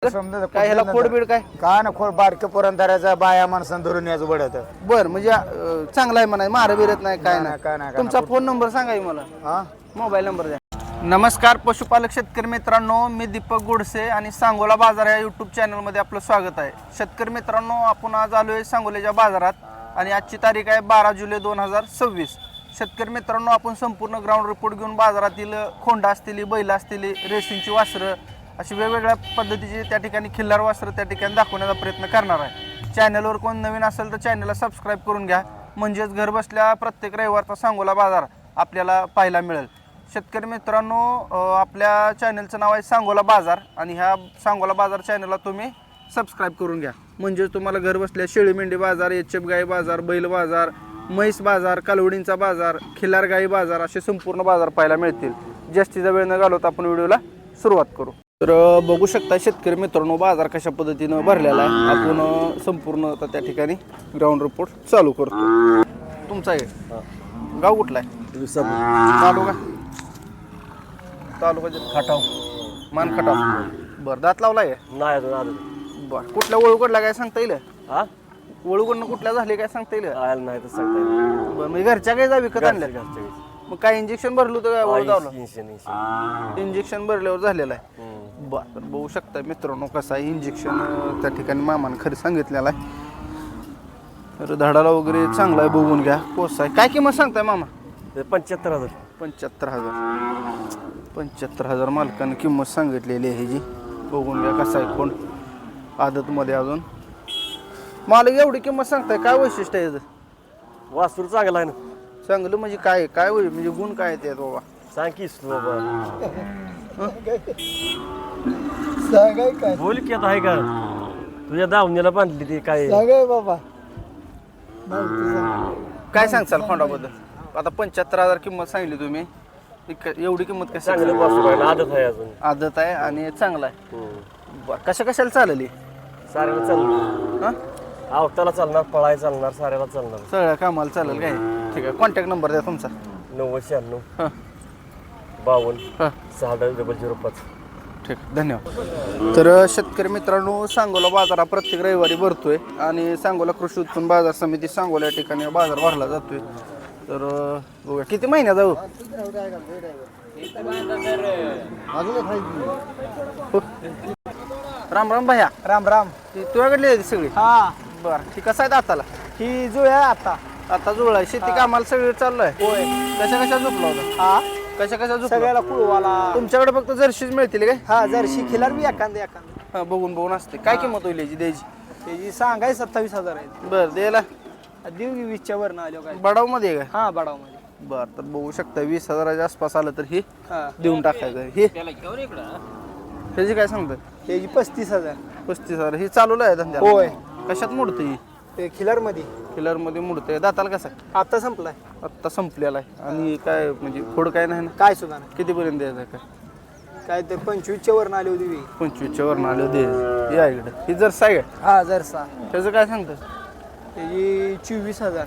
समजा काय ह्याला खोड बीड काय का ना खोड बारके पुरंदराचा बाया माणसानं धरून याच बडत बर म्हणजे चांगला आहे म्हणा मार बिरत नाही काय काय नाही नाही तुमचा फोन नंबर सांगा की मला हा मोबाईल नंबर द्या नमस्कार पशुपालक शेतकरी मित्रांनो मी दीपक गोडसे आणि सांगोला बाजार या यूट्यूब चॅनलमध्ये आपलं स्वागत आहे शेतकरी मित्रांनो आपण आज आलो आहे सांगोल्याच्या बाजारात आणि आजची तारीख आहे 12 जुलै 2026 शेतकरी मित्रांनो आपण संपूर्ण ग्राउंड रिपोर्ट घेऊन बाजारातील खोंडा असतील बैल असतील रेसिंगची वासरं अशी वेगवेगळ्या पद्धतीची त्या ठिकाणी खिल्लार वासरं त्या ठिकाणी दाखवण्याचा प्रयत्न करणार आहे चॅनलवर कोण नवीन असेल तर चॅनलला सबस्क्राईब करून घ्या म्हणजेच घर बसल्या प्रत्येक रविवारचा सांगोला बाजार आपल्याला पाहायला मिळेल शेतकरी मित्रांनो आपल्या चॅनलचं नाव आहे सांगोला बाजार आणि ह्या सांगोला बाजार चॅनलला तुम्ही सबस्क्राईब करून घ्या म्हणजे तुम्हाला घर बसल्या शेळी मेंढी बाजार एचएफ गाई बाजार बैल बाजार म्हैस बाजार कालवडींचा बाजार खिल्लार गाई बाजार असे संपूर्ण बाजार पाहायला मिळतील जास्तीचा वेळ न घालवता आपण व्हिडिओला सुरुवात करू तर बघू शकता शेतकरी मित्रांनो बाजार कशा पद्धतीनं भरलेला आहे आपण संपूर्ण त्या ठिकाणी ग्राउंड रिपोर्ट चालू करतो तुमचा आहे गाव कुठला आहे तालुका तालुका खटाव मान खटाव बरं दात लावलाय नाही अजून बरं कुठल्या वळूकडला काय सांगता येईल हा वळूकडनं कुठल्या झाले काय सांगता येईल आयला नाही तर सांगता येईल बरं म्हणजे घरच्या काही जा विकत आणल्या घरच्या मग काय इंजेक्शन भरलं होतं काय वळू लावलं इंजेक्शन इंजेक्शन भरल्यावर झालेलं आहे बरं बघू शकता मित्रांनो कसं आहे इंजेक्शन त्या ठिकाणी मामानं खरं सांगितलेलं आहे तर धडाला वगैरे चांगला आहे बघून घ्या कोस आहे काय किंमत सांगताय मामा 75,000 75,000 मालकानं किंमत सांगितलेली आहे ह्याची बघून घ्या कसं आहे कोण आदतमध्ये अजून मालक एवढी किंमत सांगताय काय वैशिष्ट्य आहे याचं वासूर चांगला आहे ना चांगलं म्हणजे काय काय म्हणजे गुण काय आहेत बाबा सांग की बाबा सांगाय काय बोल की आता आहे का तुझ्या दावणीला बांधली ती काय सांगाय बाबा काय सांगचाल खोंडाबद्दल आता 75,000 किंमत सांगितली तुम्ही एवढी किंमत कशी चांगलं वासूर आहे ना आदत आहे अजून आदत आहे आणि चांगला आहे बरं कशा कशाला चालली साऱ्याला चालणार हां आवताला चालणार पळाय चालणार साऱ्याला चालणार सगळ्या कामाला चालेल काय ठीक आहे कॉन्टॅक्ट नंबर द्या तुमचा 9096 हां 52 हां 6005 ठीक आहे धन्यवाद तर शेतकरी मित्रांनो सांगोला बाजार हा प्रत्येक रविवारी भरतोय आणि सांगोला कृषी उत्पन्न बाजार समिती सांगोला या ठिकाणी बाजार भरला जातोय तर बघूया किती महिन्यात जाऊ राम राम भैया राम राम तुझ्याकडली आहे ती सगळी हा बरं ती कसं आहे आताला ही जुळ्या आता आता जुळला आहे शेती कामाला सगळं चाललंय होय कशा कशा झोपला होता हा कशा कशा झोपला सगळ्याला कुळवाला तुमच्याकडे फक्त जर्शीच मिळतील काय हा जर्शी खिलार बी एखादी हा बघून बघून असते काय किंमत होईल याची द्यायची त्याची सांगाय 27,000 आहे बरं द्यायला देऊ की 20च्या वरनं आलो काय बडाव मध्ये आहे हा बडाव मध्ये का बरं तर बघू शकता 20,000च्या आसपास आलं तर हे हा देऊन टाकायचं हे ह्याची काय सांगतात त्याची 35,000 35,000 ही चालू आहे धंद्याला होय कशात मोडते ही ते खिलार मध्ये किलर मध्ये मोडते दाताला कसा आता संपलाय आत्ता संपलेला आहे आणि काय म्हणजे खोड काय नाही ना काय सुद्धा नाही कितीपर्यंत द्यायचं आहे काय काय ते 25च्या वरनं आली होती 25च्या वरनं आलं दे या इकडं ही जर साय हा जरसा त्याचं काय सांगतं त्याची 24,000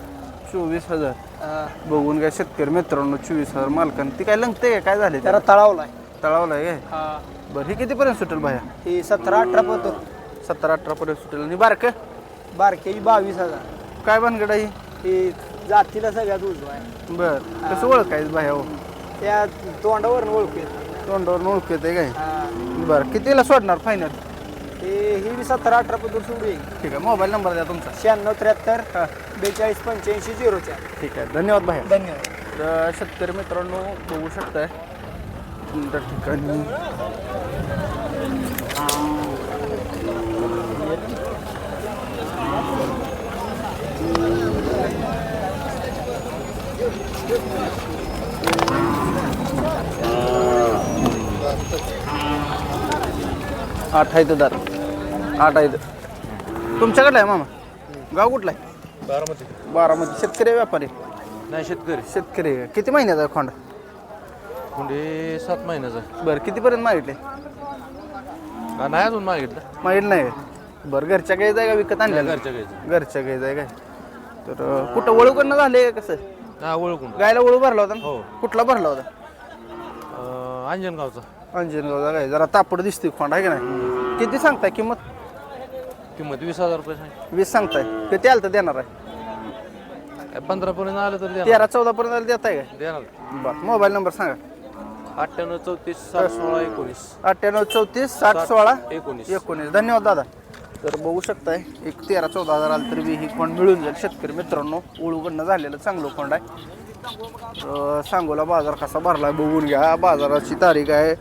24,000 हा. बघून काय शेतकरी मित्रांनो 24,000 मालकांना ती काय लंगते काय झाले त्याला तळावलाय तळावलाय काय हा बरं ही कितीपर्यंत सुटेल बाया ही 17-18 पतो 17-18 पर्यंत सुटेल आणि बारकं बारकेची 22,000 काय भानगड आहे ही जातीला सगळ्यात उजवा आहे बर कसं ओळखायचं बाया हो त्या तोंडावरनं ओळखू येत तोंडावर ओळख येते काय हा बरं कितीला सोडणार फायनल ते ही बी 17-18 पतो सोडू येईल ठीक आहे मोबाईल नंबर द्या तुमचा 9673 4285 ठीक आहे धन्यवाद भाई धन्यवाद तर शेतकरी मित्रांनो बघू शकताय त्या ठिकाणी आठ आहेत दार 8 आहेत तुमच्याकडला आहे मामा गाव कुठला आहे बारामती शेतकरी आहे व्यापारी नाही शेतकरी आहे किती महिन्याचा आहे खोंड म्हणजे 7 महिन्याचा बरं कितीपर्यंत मागितले नाही अजून मागितलं मागितलं नाही बरं घरच्या गाई जाय का विकत आणल्या घरच्या गाईचं घरच्या गाई जाय काय तर कुठं वळू करणं झाले कसं हा ओळखून गायला वळू भरला होता ना हो. कुठला भरला होता अंजनगावचा अंजनगावचा काय जरा तापड दिसते खोंड आहे का नाही किती सांगताय किंमत? किंमत 20,000 रुपये सांग. 20 सांगताय. किती आलं तर देणार आहे? 15 पर्यंत आलं तर देणार. 13-14 पर्यंत देताय काय? देणार. बरं मोबाईल नंबर सांगा. 98 34 7 16 19. 98 34 60 16 19. 19. धन्यवाद दादा. तर बघू शकताय एक 13-14 हजार आलं तरी ही कोंड मिळून जाईल शेतकरी मित्रांनो. ओळूकडनं झालेलं चांगलं कोंड आहे. सांगोला बाजार कसा भरलाय बघून घ्या. बाजाराची तारीख आहे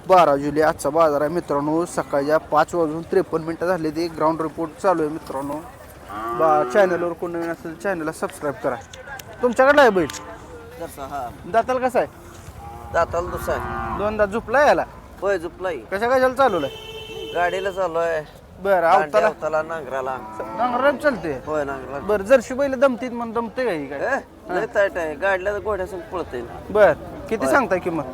12 जुलै. आजचा बाजार आहे मित्रांनो. सकाळच्या 5:53 झाले. ते ग्राउंड रिपोर्ट चालू आहे मित्रांनो. चॅनलवर कोण नवीन असेल चॅनलला सबस्क्राईब करा. तुमच्याकडला आहे बैल? दाताला कसा आहे? दाताला दुसरा आहे. दोनदा झुपला याला? होय झुपलाई. कशाला चालवलंय? गाडीला चालू आहे. बरं आवताला आवताला नांगराला. नांगराला चालते. होय नांगराला. बरं जर्शी बैल दमतीत म्हणून दमते काही काय? लय ताट आहे. गाडीला घोड्यासून पळतय. बर किती सांगताय किंमत?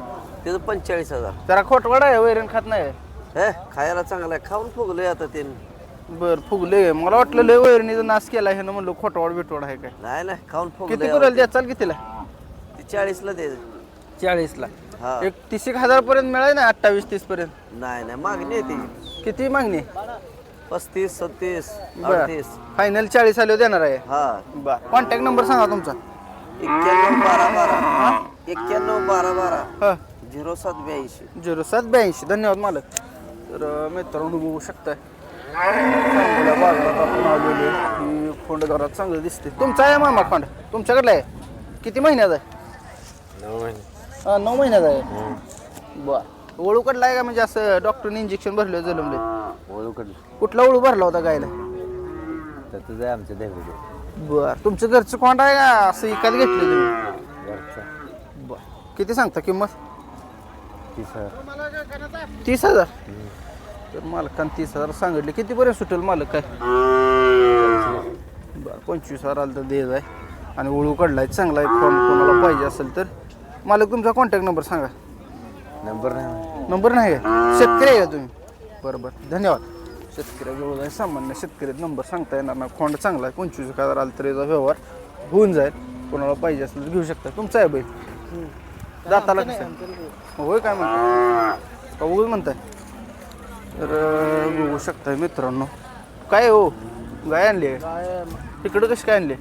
त्याचं 45,000. जरा खोटवाडा आहे वैरण खात नाही. खायला चांगला आहे. खाऊन फुगलोय आता ते. बर फुगले. मला वाटलं लय वैरणीचा नाश केला हे ना म्हणलं खोटवाड बिटवाड आहे काय? नाही नाही खाऊन किती फुगलोय. कुराला द्या चाल कितीला? 40ला दे. 40ला. हा. एक 30,000 पर्यंत मिळाय ना 28-30 पर्यंत. नाही नाही मागणी आहे ती. किती मागणी? 35 36 बर 38. फायनल 40 आले देणार आहे. हा. बर कॉन्टॅक्ट नंबर सांगा तुमचा. 91 12 12 91 12 12 हा 0782. 0782. धन्यवाद मालक. तर मित्रांनो बघू शकताय चांगल्या बाजारात आपण आलेलो ही खोंड घरात चांगलं दिसते. तुमचा आहे मामा खोंड? तुमच्याकडला आहे? किती महिन्याचा आहे? 9 महिने. 9 महिन्याचा आहे. बर ओळूकडला आहे का म्हणजे असं डॉक्टरने इंजेक्शन भरले जलमले? ओळूकडलं कुठला ओळू भरला होता गायला? तर तुझं आहे आमच्या देवीचे. बर तुमचं घरचं खोंड आहे का असं विकत घेतलं तुम्ही? घरचा बर किती सांगता किंमत? 30,000. 30,000. तर मालकानं 30,000 सांगितले. कितीपर्यंत सुटेल मालक काय? बरं 25,000 आलं तर द्यायचं आहे. आणि ओळू कडलाय चांगला आहे. फोन कोणाला पाहिजे असेल तर मालक तुमचा कॉन्टॅक्ट नंबर सांगा. नंबर नाही. नंबर नाही आहे? शेतकरी आहे का तुम्ही? बरं बरं धन्यवाद. शेतकऱ्याजवळ आहे सामान्य शेतकऱ्यात नंबर सांगता येणार ना. खोंड चांगला आहे. 25,000 आलं तर याचा व्यवहार होऊन जाईल. कोणाला पाहिजे असेल तर घेऊ शकता. तुमचा आहे बैल? दाताला कसं? होय काय म्हणताय का उगाच म्हणताय? तर बघू शकताय मित्रांनो. काय हो गाय आणली आहे? तिकडं कशी काय आणली?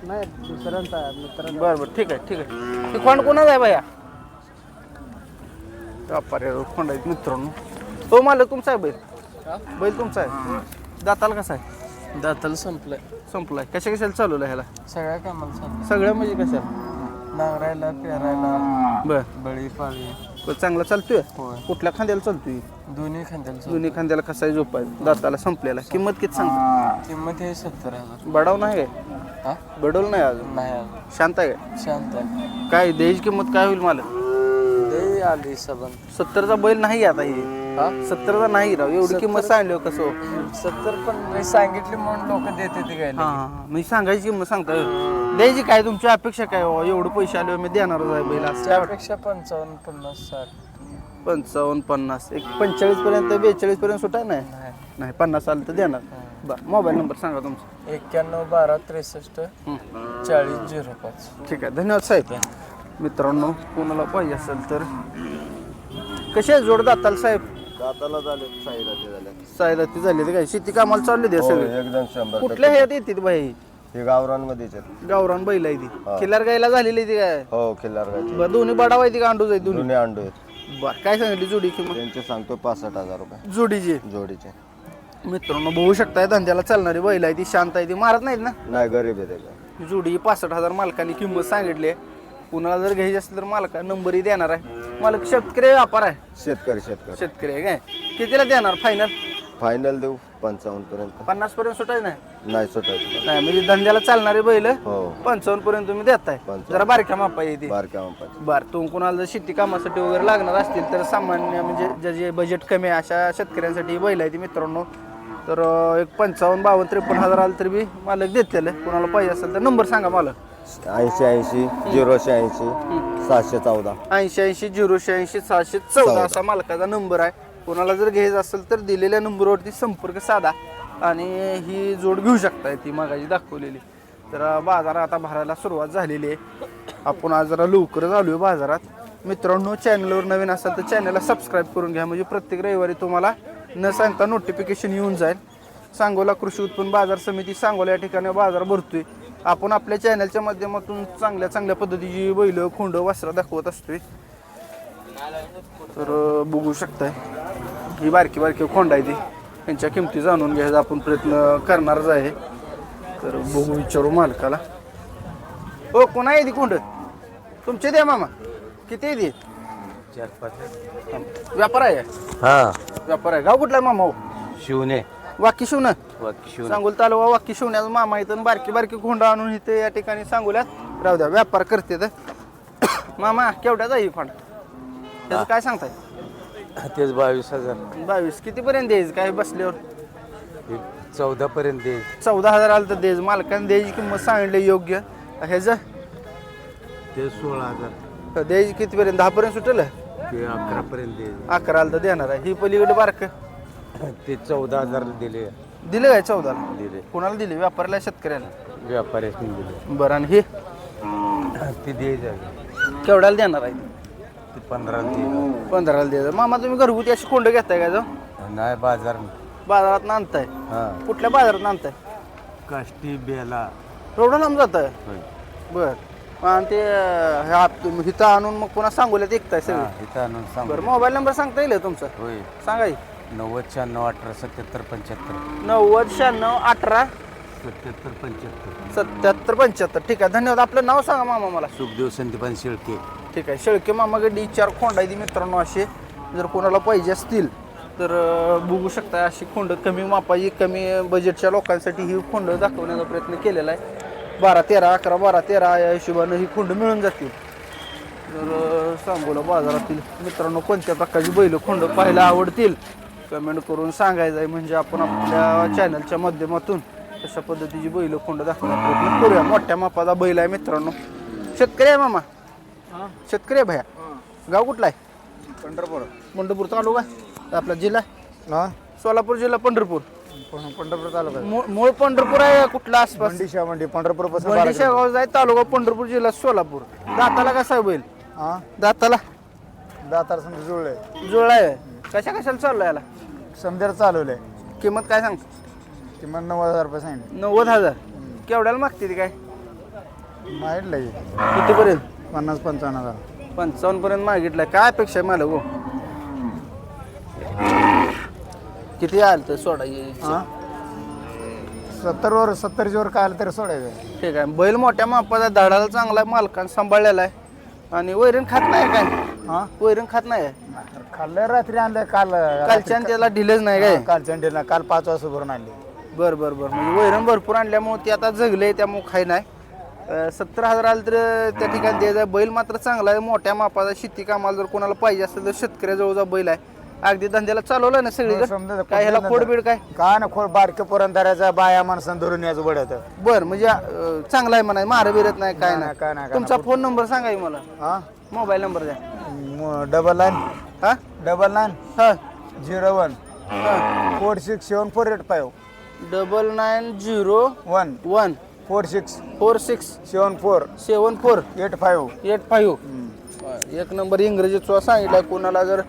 नाही दुसऱ्यांचा मित्रांचा. बरं बरं ठीक आहे ठीक आहे. ते खोंड कोणाच आहे बाया? व्यापाऱ्यावर खोंड आहेत मित्रांनो. हो मालक तुमचा आहे बैल? बैल तुमचा आहे? दाताला कसा आहे? दाताला संपलाय. संपलाय. कशा चालवलं ह्याला? सगळ्या कामाला संपलं. सगळ्या म्हणजे कशाला? नांगरायला पेरायला बर बळी पाळी. चांगला चालतोय? होय. कुठल्या खांद्याला चालतोय? दोन्ही खांद्याला. दोन्ही खांद्याला कसा आहे झोपाय? दाताला संपलेला. किंमत किती सांगतो? किंमत आहे 70,000. बडाव नाही काय? हा बडवलं नाही अजून? नाही अजून. शांत आहे काय? शांत आहे. काय द्यायची किंमत काय होईल मला? ते आली सबन. 70चा बैल नाही आता हे. 70चा नाही राव. एवढी किंमत सांगली कसं हो? 70 पण मी सांगितले म्हणून लोक देते ते काय. हा मी सांगायची किंमत सांगता द्यायची काय? तुमची अपेक्षा काय हो? एवढं पैसे आले मी देणारच आहे बैल असं काय वाटतं? त्यापेक्षा 55 50 60. 55 50 एक 45 पर्यंत 42 पर्यंत सुटाय नाही? नाही 50 आलं तर देणार. बरं मोबाईल नंबर सांगा तुमचा. 91 12 63 40 05. ठीक आहे धन्यवाद साहेब. मित्रांनो कोणाला पाहिजे असेल तर कसे आहे जोड दाताल साहेब? दाताला झाले साईला झाले. सायला ती झाली ते काय शेती कामाला चालली ते सगळे? एकदम 100%. कुठल्या ह्यात येते बाई? हे गावरांमध्येच आहेत. गावरान बैल आहे ती. खिल्लार गायला झालेली ती काय? हो खिल्लार गायचे. बरं दोन्ही बडाव आहे ती का अंडूच आहे दोन्ही? जुने अंडू आहेत. बरं काय सांगितली जोडी किंमत? त्यांचे सांगतो 65,000 रुपये जोडीची. जोडीचे. मित्रांनो बघू शकताय धंद्याला चालणारी बैल आहे ती. शांत आहे ती. मारत नाहीत ना? नाही गरीब आहे ते. जोडी 65,000 मालकाने किंमत सांगितली आहे. कुणाला जर घ्यायची असेल तर मालका नंबरही देणार आहे. मालक शेतकरी व्यापार आहे? शेतकरी शेतकरी आहे काय? कितीला देणार फायनल? फायनल देऊ 55 पर्यंत. 50 पर्यंत सुटायचं नाही? नाही सुटायचं. नाही म्हणजे धंद्याला चालणारी बैल हो 55 पर्यंत तुम्ही देताय. 55. जरा बारक्या मापा येते. बारक्या मापाचे. बरं तुम्ही कुणाला जर शेती कामासाठी वगैरे लागणार असतील तर सामान्य म्हणजे ज्याचे बजेट कमी आहे अशा शेतकऱ्यांसाठी ही बैल आहे ती मित्रांनो. तर एक 55 52 53 हजार आलं तरी बी मालक देतील. कुणाला पाहिजे असेल तर नंबर सांगा मालक. 80 086 714. 80 086 714 असा मालकाचा नंबर आहे. कोणाला जर घ्यायचं असेल तर दिलेल्या नंबरवरती संपर्क साधा आणि ही जोड घेऊ शकताय ती मागाची दाखवलेली. तर बाजार आता भरायला सुरुवात झालेली आहे. आपण आज जरा लवकरच आलो आहे बाजारात. मित्रांनो चॅनलवर नवीन असाल तर चॅनलला सबस्क्राईब करून घ्या म्हणजे प्रत्येक रविवारी तुम्हाला न सांगता नोटिफिकेशन येऊन जाईल. सांगोला कृषी उत्पन्न बाजार समिती सांगोला या ठिकाणी बाजार भरतोय. आपण आपल्या चॅनलच्या माध्यमातून चांगल्या चांगल्या पद्धतीची बैल खोंड वासरा दाखवत असतोय. तर बघू शकताय ही बारकी बारकी खोंड आहे ती, त्यांच्या किमती जाणून घ्यायचा आपण प्रयत्न करणारच आहे. तर बघू विचारू मालकाला. हो कोणा आहे ती खोंड तुमचे द्या मामा, किती आहे ती? 4-5 व्यापार आहे हा व्यापार आहे. गाव कुठला आहे मामा? हो शिवणे वाकी शिवणं शिवणे सांगोल तालुका वाकी शिवण्याचा मामा इथं बारकी बारकी खोंड आणून इथे या ठिकाणी सांगोल्यात राहू द्या व्यापार करते. तर मामा केवढ्याचा ही फंड त्याचं काय सांगताय? तेच 22,000 22 कितीपर्यंत द्यायचं काय बसल्यावर? 14 पर्यंत दे. 14,000 आलं तर द्यायचं. मालकाने द्यायची किंमत सांगितली योग्य. ह्याचं ते 16,000 द्यायची कितीपर्यंत? 10 पर्यंत सुटेल. ते 11 पर्यंत दे. 11 आलं तर देणार आहे. ही पलीकडे बारक ते 14,000 दिले. दिले काय? 14 दिले कोणाला दिले? व्यापाऱ्याला शेतकऱ्याला? व्यापाऱ्याने दिले. बरं आणि हे ते दे केवढ्याला देणार आहे? ते 15 दे. 15ला द्यायचं. मामा तुम्ही घरगुती अशी खोंड घेताय का? जो नाही बाजार बाजारात आणताय? हा कुठल्या बाजारात आणताय? काष्टी बेला एवढं लांब जात आहे? बर. आणि ते ह्या तुम्ही इथं आणून मग पुन्हा सांगोल्यात ऐकताय सगळं? इथं आणून सांग. बरं मोबाईल नंबर सांगता येईल तुमचा? होय सांगा की. 90 96 18 77 75 90 96 18 77 75. 77 75. ठीक आहे धन्यवाद. आपलं नाव सांगा मामा मला. सुखदेव संदीपान शेळके. ठीक आहे. शेळके मामाकडे 4 खोंड आहे ती मित्रांनो. असे जर कोणाला पाहिजे असतील तर बघू शकता. अशी खोंड कमी मापाची कमी बजेटच्या लोकांसाठी ही खोंड दाखवण्याचा प्रयत्न केलेला आहे. 12 13 11 12 13 या हिशोबानं ही खोंड मिळून जातील. तर सांगोला बाजारातील मित्रांनो कोणत्या प्रकारची बैल खोंड पाहायला आवडतील कमेंट करून सांगायचं आहे. म्हणजे आपण आपल्या चॅनलच्या माध्यमातून अशा पद्धतीची बैल खोंड दाखवण्याचा प्रयत्न करूया. मोठ्या मापाचा बैल आहे मित्रांनो. शेतकरी आहे मामा? शेतकरी आहे भैया. गाव कुठला आहे? पंढरपूर. पंढरपूर तालुका आपला जिल्हा? सोलापूर जिल्हा पंढरपूर. पंढरपूर तालुका. मूळ पंढरपूर आहे कुठला आसपास? मंडी पंढरपूर पासून शेगाव जाय तालुका पंढरपूर जिल्हा सोलापूर. दाताला कसा आहे बैल? दाताला दातार समजा जुळले जुळला आहे. कशा कशाला चालू याला? समजेर चालवलंय. किंमत काय सांगतो? किंमत 90,000 रुपये सांगितले. 90,000. केवढ्याला मागते ती काय? माहित लगे कितीपर्यंत? 50-55,000. 55 पर्यंत मागितलाय. काय अपेक्षा आहे मला? हो किती आलं तर सोडा? 70 वर काय आलं तरी सोडायचं. ठीक आहे. बैल मोठ्या मापाचा दाढाला चांगला आहे. मालकानं सांभाळलेला आहे. आणि वैरण खात नाही काय? वैरण खात नाही. खाल्लं रात्री आणलं कालच्या त्याला ढिलेच नाही काय? कालच्या काल 5 वाजता भरून आणली. बरं बरं बरं. म्हणजे वैरण भरपूर आणल्यामुळे ते आता जगले त्यामुळे खाय नाही. 70,000 आलं तर त्या ठिकाणी द्यायचं. बैल मात्र चांगला आहे मोठ्या मापाचा. शेती कामाला जर कोणाला पाहिजे असेल तर शेतकऱ्याजवळचा बैल आहे. अगदी धंद्याला चालवलं ना सगळी काय ह्याला खोडबीड काय? काय ना खोड बारके पुरंदराचा बाया माणसानं धरून याचं बडत. बरं म्हणजे चांगला आहे म्हणा. मार बिरत नाही काय काय नाही. नाही. तुमचा फोन नंबर सांगा मला. मोबाईल नंबर द्या. 99 99 हा 01 467485 9901 46 74 85. एक नंबर इंग्रजीचा सांगितलं. कोणाला जर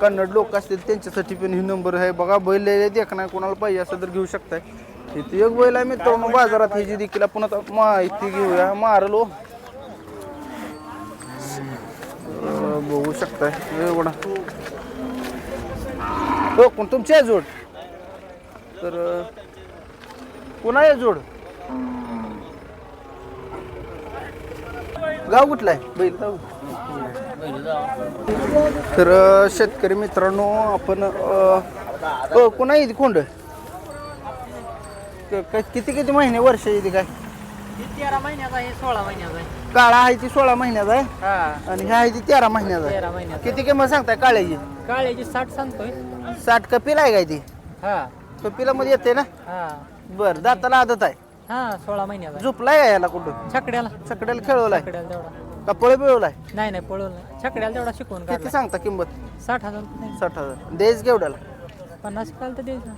कन्नड लोक असतील त्यांच्यासाठी पण ही नंबर आहे. बघा बैल देख नाही कोणाला पाहिजे असं तर घेऊ शकताय. इथे एक बैल आहे मित्रांनो बाजारात. ही जी देखील आपण आता माहिती घेऊया. मारलो बघू शकताय एवढा. हो कोण तुमची आहे जोड? तर कोणा आहे जोड? गाव कुठला आहे? बैल गाव. तर शेतकरी मित्रांनो आपण कोणा येते खोंड? किती किती महिने वर्ष येते काय? 13 महिन्याचा आहे, 16 महिन्याचा आहे. काळा आहे ती 16 महिन्याचा आहे हा आणि ह्या आहे ती 13 महिन्याचा 13 आहे. महिन्याचा. किती किंमत सांगताय काळ्याची? काळ्याची 60 सांगतोय. 60 कपिला आहे काय ती? हा कपिला मध्ये येते ना? हा बर. दाताला आदत आहे? हा 16 महिन्याचा आहे. झोपलाय का याला कुठं? छकड्याला छकड्याला खेळवलाय छकड्याला तेवढा का पळ पिळवलाय? नाही पळवलं नाही. छकड्याला तेवढा शिकवून किती काढला. सांगता किंमत? 60,000 रुपये. 60,000. द्यायच केवढ्याला? 50 काल तर द्यायचं.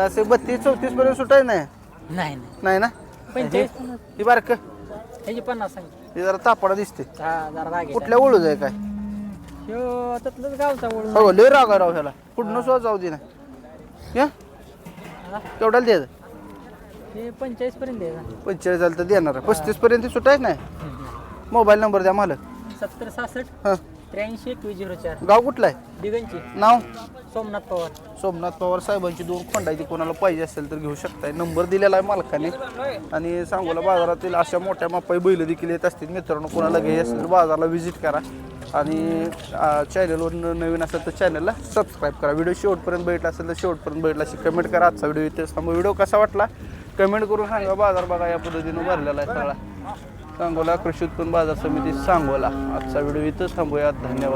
असे 32-34 पर्यंत सुटाय नाही? नाही नाही ना? 45 50 ही बारक ह्याची 50 सांगितलं. हे जरा तापडा दिसते. हा जरा राग कुठल्या ओळूच आहे काय? ह्यो त्यातलंच गावचा ओळख. हो लय राग आहे राव ह्याला. कुठनं सुद्धा जाऊ दे ना. या केवढ्याला द्यायचं हे 45 पर्यंत आहे का? 45 झालं तर देणार 35 पर्यंत सुटायच नाही मोबाईल नंबर द्या मला 70 66 हां 83 2104 गाव कुठलं आहे दिगंची नाव सोमनाथ पवार. सोमनाथ पवार साहेबांची 2 खोंडायची कोणाला पाहिजे असेल तर घेऊ शकताय नंबर दिलेला आहे मालकाने आणि सांगोला बाजारातील अशा मोठ्या मापाई बैल देखील येत असतील मित्रांनो कोणाला घ्यायची असेल तर बाजारला व्हिजिट करा आणि चॅनलवर नवीन असेल तर चॅनलला सबस्क्राईब करा व्हिडिओ शेवटपर्यंत बैठला असेल तर शेवटपर्यंत बैठला अशी कमेंट करा आजचा व्हिडिओ इथेच थांबू व्हिडिओ कसा वाटला कमेंट करून सांगा बाजार बघा या पद्धतीनं भरलेला आहे सगळा सांगोला कृषी उत्पन्न बाजार समिती सांगोला आजचा व्हिडिओ इथंच थांबूया धन्यवाद